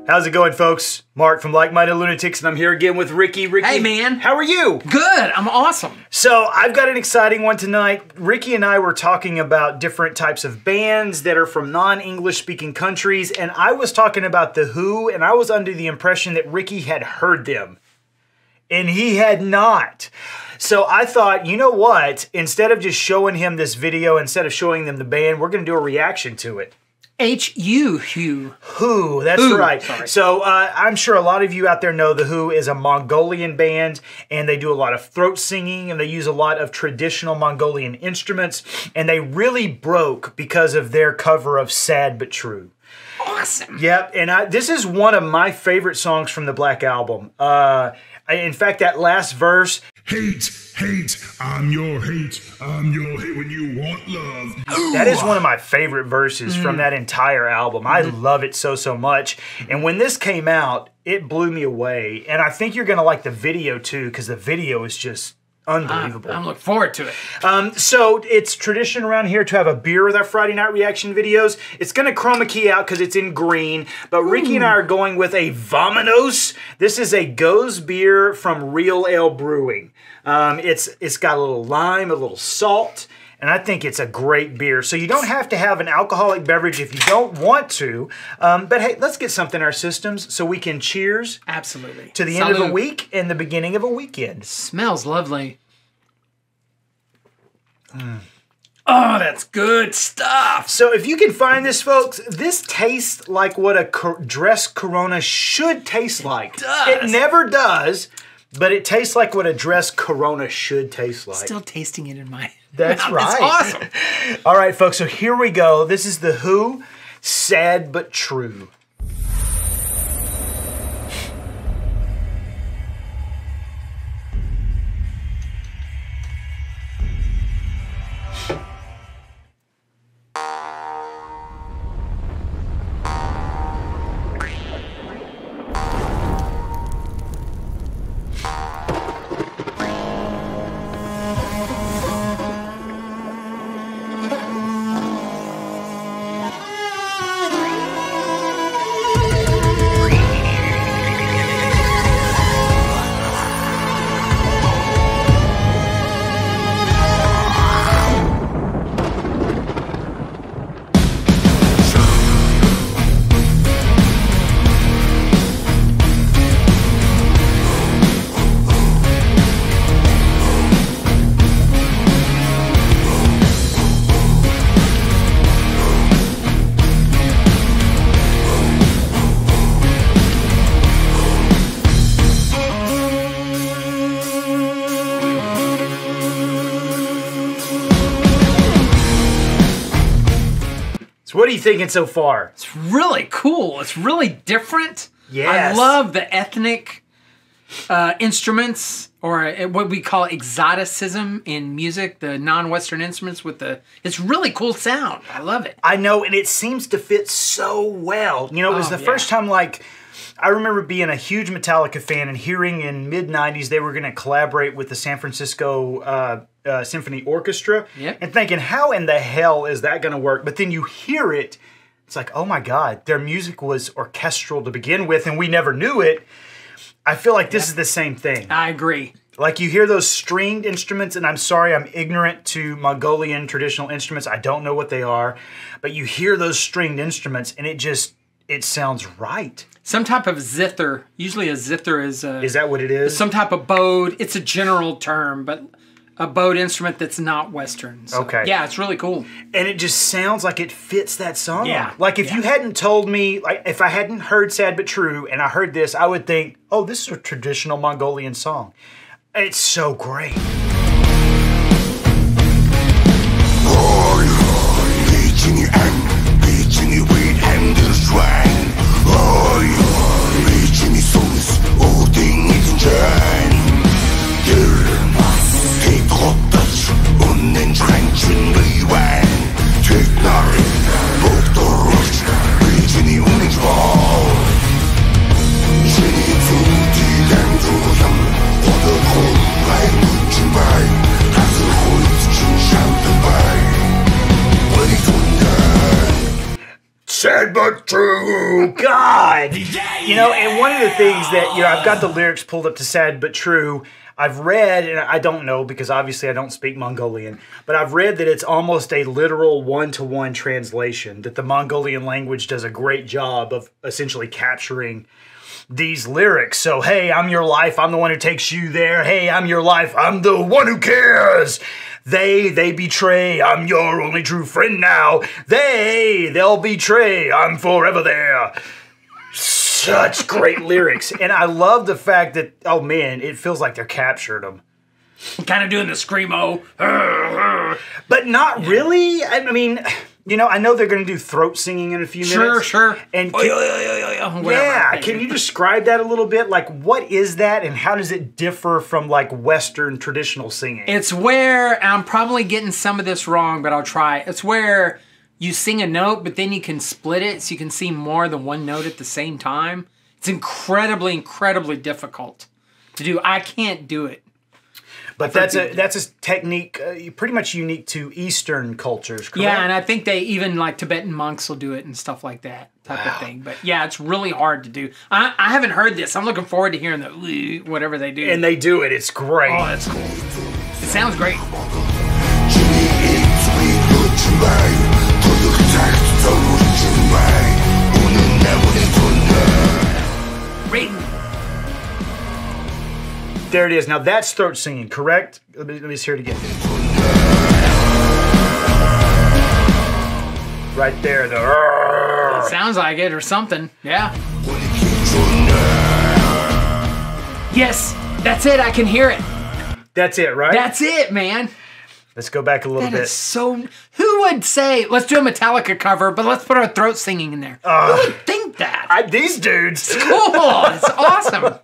How's it going, folks? Mark from Like Minded Lunatics, and I'm here again with Ricky. Ricky, hey, man. How are you? Good. I'm awesome. So, I've got an exciting one tonight. Ricky and I were talking about different types of bands that are from non-English speaking countries, and I was talking about The Who, and I was under the impression that Ricky had heard them. And he had not. So I thought, you know what? Instead of just showing him this video, instead of showing them the band, we're going to do a reaction to it. Who. Who, that's right. Sorry. So I'm sure a lot of you out there know The Who is a Mongolian band, and they do a lot of throat singing, and they use a lot of traditional Mongolian instruments, and they really broke because of their cover of Sad But True. Awesome. Yep, and this is one of my favorite songs from the Black Album. In fact, that last verse... Hate, I'm your hate when you want love. That is one of my favorite verses from that entire album. I love it so much. And when this came out, it blew me away. And I think you're going to like the video too, because the video is just unbelievable. I'm looking forward to it. So it's tradition around here to have a beer with our Friday night reaction videos. It's going to chroma key out because it's in green, but Ricky and I are going with a Vominos. This is a Goes beer from Real Ale Brewing. It's got a little lime, a little salt, and I think it's a great beer. So you don't have to have an alcoholic beverage if you don't want to. But hey, let's get something in our systems so we can cheers. Absolutely. To the end of a week and the beginning of a weekend. Smells lovely. Oh, that's good stuff. So if you can find this, folks, this tastes like what a dress Corona should taste like. It never does, but it tastes like what a dress Corona should taste like. Still tasting it in my That's mouth. right. It's awesome. All right, folks, so here we go. This is The Who, Sad But True. What are you thinking so far? It's really cool. It's really different. Yes. I love the ethnic instruments, or what we call exoticism in music, the non-Western instruments with the... It's really cool sound. I love it. I know, and it seems to fit so well. You know, it was the first time, like... I remember being a huge Metallica fan and hearing in mid-90s they were going to collaborate with the San Francisco Symphony Orchestra, and thinking, how in the hell is that going to work? But then you hear it, it's like, oh my God, their music was orchestral to begin with, and we never knew it. I feel like this is the same thing. I agree. Like you hear those stringed instruments, and I'm sorry, I'm ignorant to Mongolian traditional instruments. I don't know what they are, but you hear those stringed instruments, and it sounds right. Some type of zither. Usually a zither is that what it is? Some type of bowed. It's a general term, but a bowed instrument that's not Western. So, okay. Yeah, it's really cool. And it just sounds like it fits that song. Yeah. Like if you hadn't told me, like if I hadn't heard Sad But True and I heard this, I would think, oh, this is a traditional Mongolian song. It's so great. Thank you. sad but true. God. You know, and one of the things that, you know, I've got the lyrics pulled up to sad but true. I've read, and I don't know because obviously I don't speak Mongolian, but I've read that it's almost a literal one-to-one translation, that the Mongolian language does a great job of essentially capturing these lyrics. So, hey, I'm your life, I'm the one who takes you there. Hey, I'm your life, I'm the one who cares. They betray, I'm your only true friend now. They'll betray, I'm forever there. Such great lyrics. And I love the fact that, oh man, it feels like they're captured them. Kind of doing the screamo. But not really. I mean, you know, I know they're going to do throat singing in a few minutes. Sure. And Whatever. can you describe that a little bit? Like, what is that and how does it differ from like Western traditional singing? It's where, and I'm probably getting some of this wrong, but I'll try. It's where you sing a note, but then you can split it so you can sing more than one note at the same time. It's incredibly difficult to do. I can't do it. But that's a technique pretty much unique to Eastern cultures, correct? Yeah, and I think they even, like, Tibetan monks will do it and stuff like that type of thing. But yeah, it's really hard to do. I haven't heard this. I'm looking forward to hearing the whatever they do. And they do it. It's great. Oh, that's cool. It sounds great. Raiden. There it is. Now that's throat singing, correct? Let me just hear it again. Right there, the Sounds like it or something. Yeah. Yes, that's it. I can hear it. That's it, right? That's it, man. Let's go back a little That bit. is so. Who would say, let's do a Metallica cover, but let's put our throat singing in there? Who would think that? These dudes. Cool. It's awesome.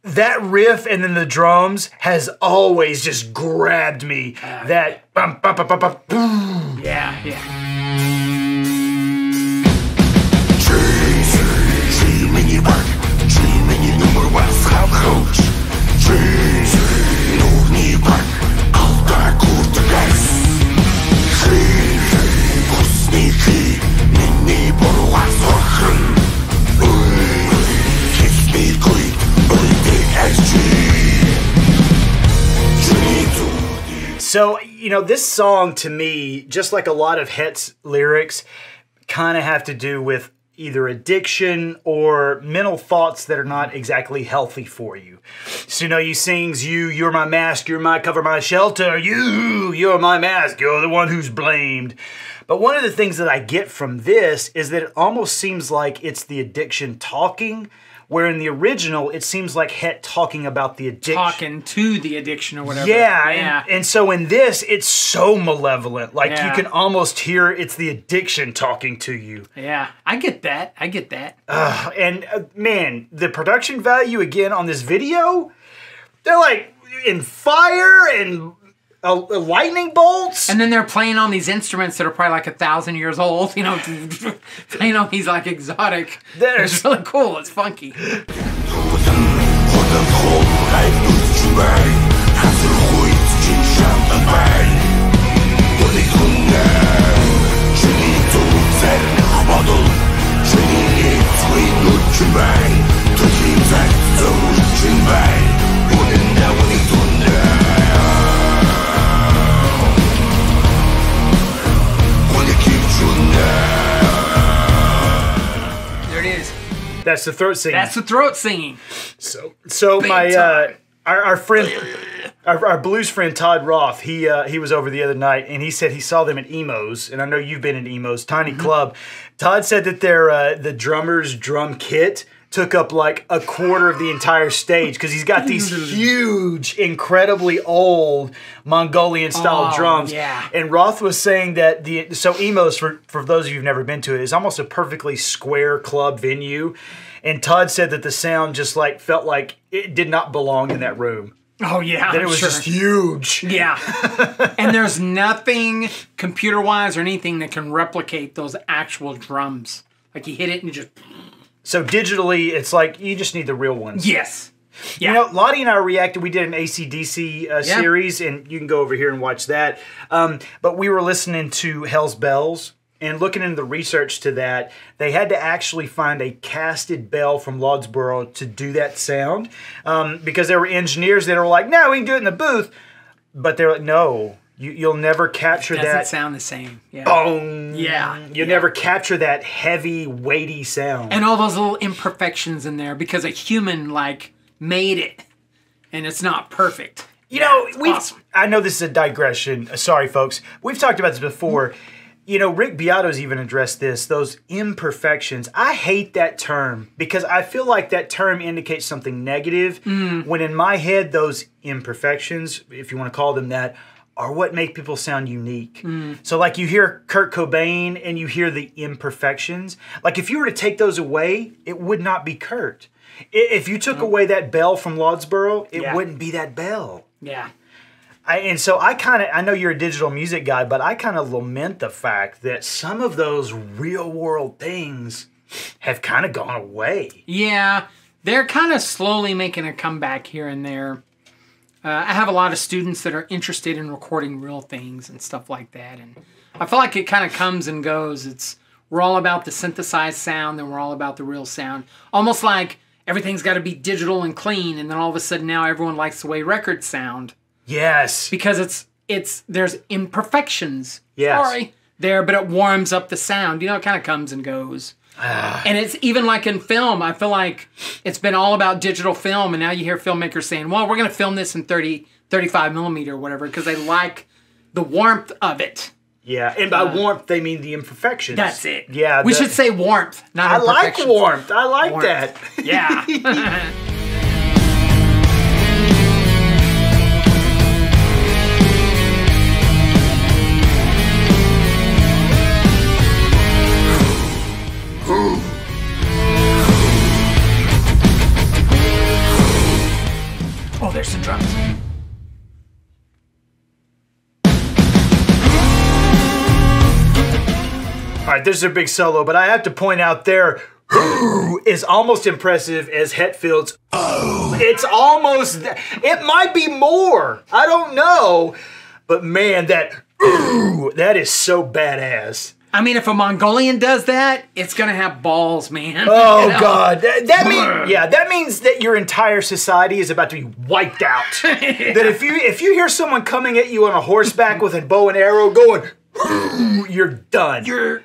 That riff and then the drums has always just grabbed me. That bum, bum, bum, bum, bum, boom. Yeah. So, you know, this song to me, just like a lot of Het's lyrics, kind of have to do with either addiction or mental thoughts that are not exactly healthy for you. So, you know, he sings, you're my mask, you're my cover, my shelter, you're my mask, you're the one who's blamed. But one of the things that I get from this is that it almost seems like it's the addiction talking, where in the original, it seems like Het talking about the addiction. Talking to the addiction or whatever. Yeah. And so in this, it's so malevolent. Like, Yeah. you can almost hear it's the addiction talking to you. Yeah, I get that. And, man, the production value, again, on this video, they're like in fire and lightning bolts. And then they're playing on these instruments that are probably like 1,000 years old, you know, playing on these like exotic. It's really cool. It's funky. That's the throat singing. That's the throat singing. So my our friend, our blues friend Todd Roth, he was over the other night and he said he saw them at Emo's, and I know you've been at Emo's Tiny Club. Todd said that their the drummer's drum kit took up like a quarter of the entire stage because he's got these huge, incredibly old Mongolian-style drums. Yeah. And Roth was saying that so Emo's, for those of you who've never been to it, is almost a perfectly square club venue. And Todd said that the sound just like felt like it did not belong in that room. Oh, yeah. That it was just huge. Yeah. And there's nothing computer-wise or anything that can replicate those actual drums. Like, you hit it and you just... So digitally, it's like, you just need the real ones. Yes. Yeah. You know, Lottie and I reacted, we did an AC/DC series, and you can go over here and watch that. But we were listening to Hell's Bells, and looking into the research to that, they had to actually find a casted bell from Lodsboro to do that sound, because there were engineers that were like, no, we can do it in the booth. But they're like, no, you'll never capture that. It doesn't sound the same. Yeah. Boom. Yeah. You'll never capture that heavy, weighty sound. And all those little imperfections in there, because a human, like, made it, and it's not perfect. You know, awesome. I know this is a digression. Sorry, folks. We've talked about this before. You know, Rick Beato's even addressed this, those imperfections. I hate that term because I feel like that term indicates something negative, when in my head, those imperfections, if you want to call them that, are what make people sound unique. So like you hear Kurt Cobain and you hear the imperfections. Like if you were to take those away, it would not be Kurt. If you took away that bell from Lodsboro, it wouldn't be that bell. Yeah. And so I know you're a digital music guy, but I kind of lament the fact that some of those real world things have kind of gone away. Yeah, they're kind of slowly making a comeback here and there. I have a lot of students that are interested in recording real things and stuff like that, and I feel like it kind of comes and goes. We're all about the synthesized sound, and we're all about the real sound. Almost like everything's got to be digital and clean, and then all of a sudden now everyone likes the way records sound. Yes. Because there's imperfections. Yes. Sorry. There, but it warms up the sound. You know, it kind of comes and goes. And it's even like in film, I feel like it's been all about digital film, and now you hear filmmakers saying, well, we're going to film this in 35 millimeter or whatever, because they like the warmth of it. Yeah, and by warmth, they mean the imperfections. That's it. Yeah. We should say warmth, not imperfections. I like warmth. I like warmth. that. Yeah. Oh, there's some drums. All right, this is a big solo, but I have to point out there, is almost impressive as Hetfield's. Oh, it's almost. It might be more. I don't know, but man, that is so badass. I mean, if a Mongolian does that, it's gonna have balls, man. Oh, you know? God, that means that your entire society is about to be wiped out. Yeah. That if you hear someone coming at you on a horseback with a bow and arrow going, you're done. You're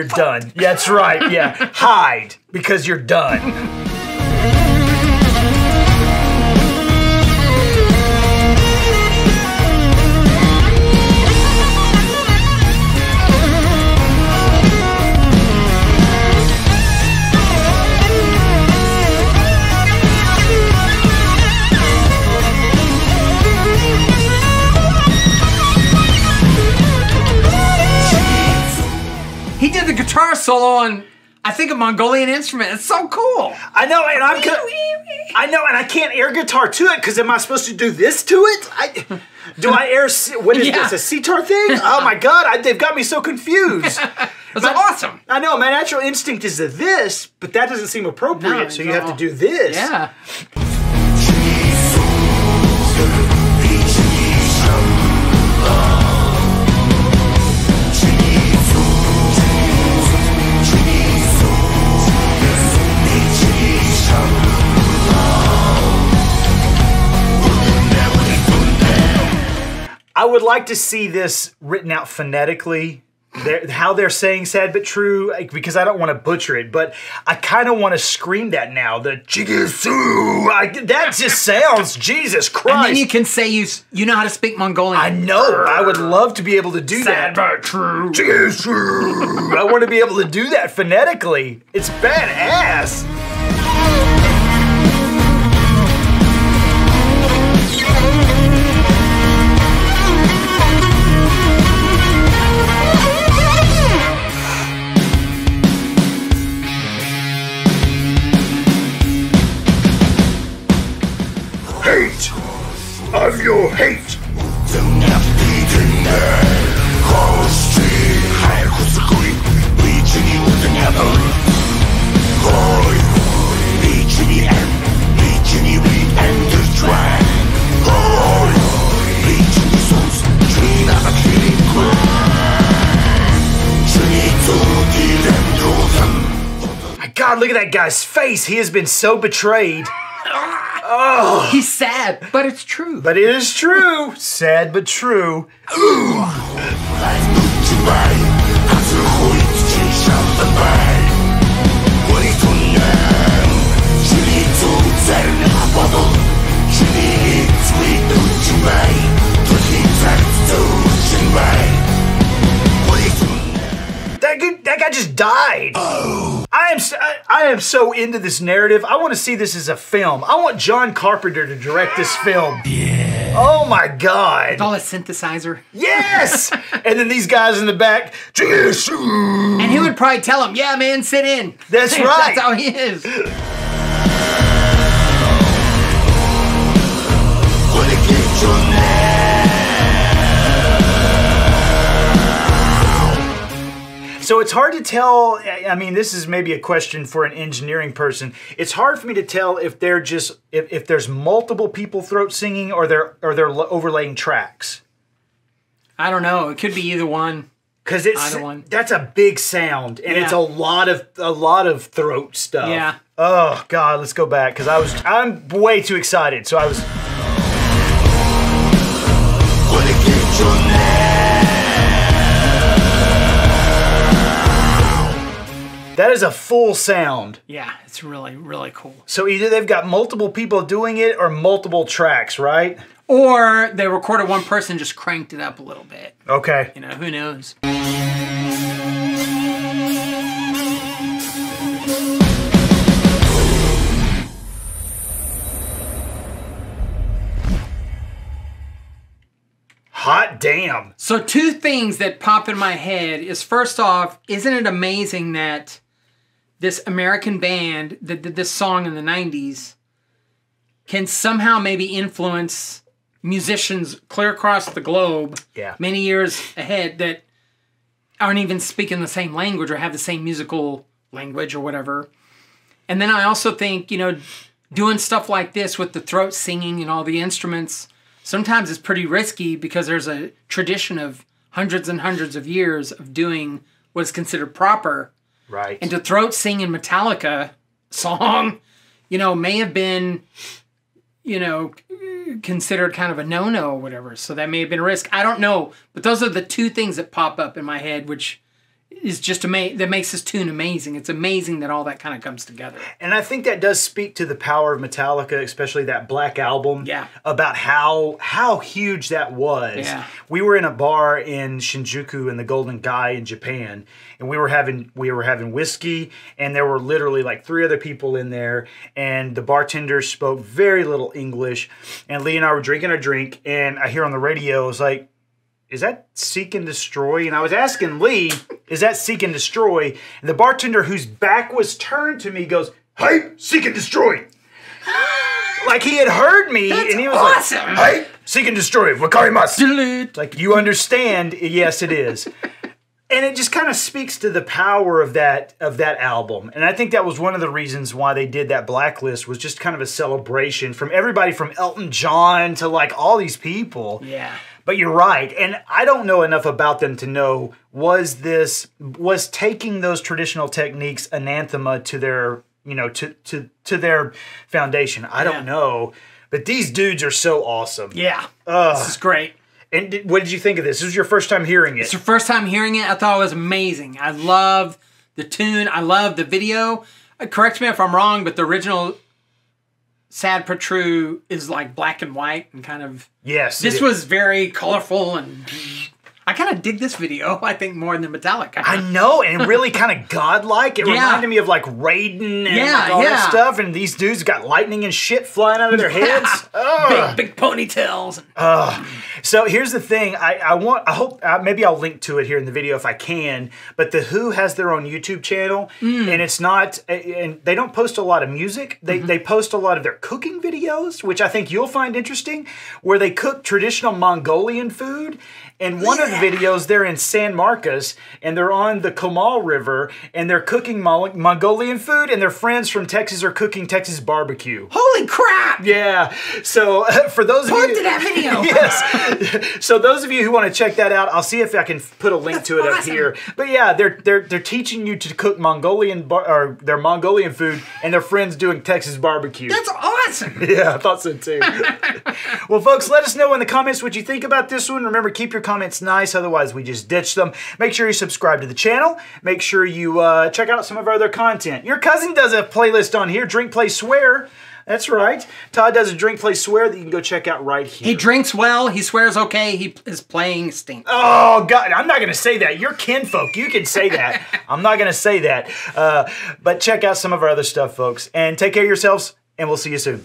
done. Yeah, that's right. Yeah, hide because you're done. He did the guitar solo on, I think, a Mongolian instrument. It's so cool. I know, and and I can't air guitar to it because am I supposed to do this to it? Do I air? What is this? A sitar thing? Oh my God! They've got me so confused. That's awesome. I know. My natural instinct is this, but that doesn't seem appropriate. So you have to do this. Yeah. I would like to see this written out phonetically, how they're saying sad but true, because I don't want to butcher it, but I kind of want to scream that now. The Jigisu, that just sounds, Jesus Christ. And then you can say you know how to speak Mongolian. I know. I would love to be able to do that. Sad but true. Jigisu. I want to be able to do that phonetically. It's badass. God, look at that guy's face. He has been so betrayed. He's sad, but it's true. But it is true. Sad but true. That guy just died. I am so into this narrative. I want to see this as a film. I want John Carpenter to direct this film. Yeah. Oh my God. With all a synthesizer. Yes. And then these guys in the back. And he would probably tell him, yeah, man, sit in. That's right. That's how he is. So it's hard to tell. I mean, this is maybe a question for an engineering person. It's hard for me to tell if they're just if there's multiple people throat singing or they're overlaying tracks. I don't know. It could be either one. Because that's a big sound and it's a lot of throat stuff. Yeah. Oh God, let's go back because I'm way too excited. So I was. That is a full sound. Yeah, it's really, really cool. So either they've got multiple people doing it or multiple tracks, right? Or they recorded one person, just cranked it up a little bit. Okay. You know, who knows? Hot damn. So two things that pop in my head is, first off, isn't it amazing that this American band that did this song in the 90s can somehow maybe influence musicians clear across the globe many years ahead that aren't even speaking the same language or have the same musical language or whatever. And then I also think, you know, doing stuff like this with the throat singing and all the instruments, sometimes it's pretty risky because there's a tradition of hundreds and hundreds of years of doing what is considered proper. Right. And to throat sing in Metallica song, you know, may have been, you know, considered kind of a no-no or whatever. So that may have been a risk. I don't know. But those are the two things that pop up in my head, which is just amazing. That makes this tune amazing. It's amazing that all that kind of comes together. And I think that does speak to the power of Metallica, especially that Black Album. Yeah. About how huge that was. Yeah. We were in a bar in Shinjuku in the Golden Gai in Japan, and we were having whiskey, and there were literally like 3 other people in there, and the bartender spoke very little English, and Lee and I were drinking our drink, and I hear on the radio, it was like, is that Seek and Destroy? And I was asking Lee, is that Seek and Destroy? And the bartender, whose back was turned to me, goes, "Hey, Seek and Destroy." Like he had heard me. That's and he was awesome. like, "Hey, Seek and Destroy, wakarimasu." Like, you understand? Yes, it is. And it just kind of speaks to the power of that album. And I think that was one of the reasons why they did that Blacklist, was just kind of a celebration from everybody from Elton John to like all these people. Yeah. But you're right, and I don't know enough about them to know, was taking those traditional techniques anathema to their, you know, to their foundation. I don't know, but these dudes are so awesome. Yeah, this is great. And what did you think of this? This was your first time hearing it. It's your first time hearing it. I thought it was amazing. I love the tune. I love the video. Correct me if I'm wrong, but the original Sad But True is like black and white and kind of... Yes. This was very colorful, and I kind of dig this video, I think, more than Metallica. I know, and really kind of godlike. It reminded me of like Raiden and like all that stuff, and these dudes got lightning and shit flying out of their heads. Big ponytails. So here's the thing. I hope maybe I'll link to it here in the video if I can, but The Who has their own YouTube channel, and it's not, and they don't post a lot of music. They post a lot of their cooking videos, which I think you'll find interesting, where they cook traditional Mongolian food. In one of the videos, they're in San Marcos, and they're on the Comal River, and they're cooking Mongolian food, and their friends from Texas are cooking Texas barbecue. Holy crap! Yeah. So for those of you... Point to that video! Yes. So those of you who want to check that out, I'll see if I can put a link to it up here. But yeah, they're teaching you to cook their Mongolian food, and their friends doing Texas barbecue. That's awesome! Yeah, I thought so too. Well, folks, let us know in the comments what you think about this one. Remember, keep your comments nice, otherwise we just ditch them. Make sure you subscribe to the channel. Make sure you check out some of our other content. Your cousin does a playlist on here, Drink, Play, Swear. That's right. Todd does a Drink, Play, Swear that you can go check out right here. He drinks well, he swears okay, his playing stinks. Oh, God, I'm not going to say that. You're kinfolk. You can say that. I'm not going to say that. But check out some of our other stuff, folks. And take care of yourselves, and we'll see you soon.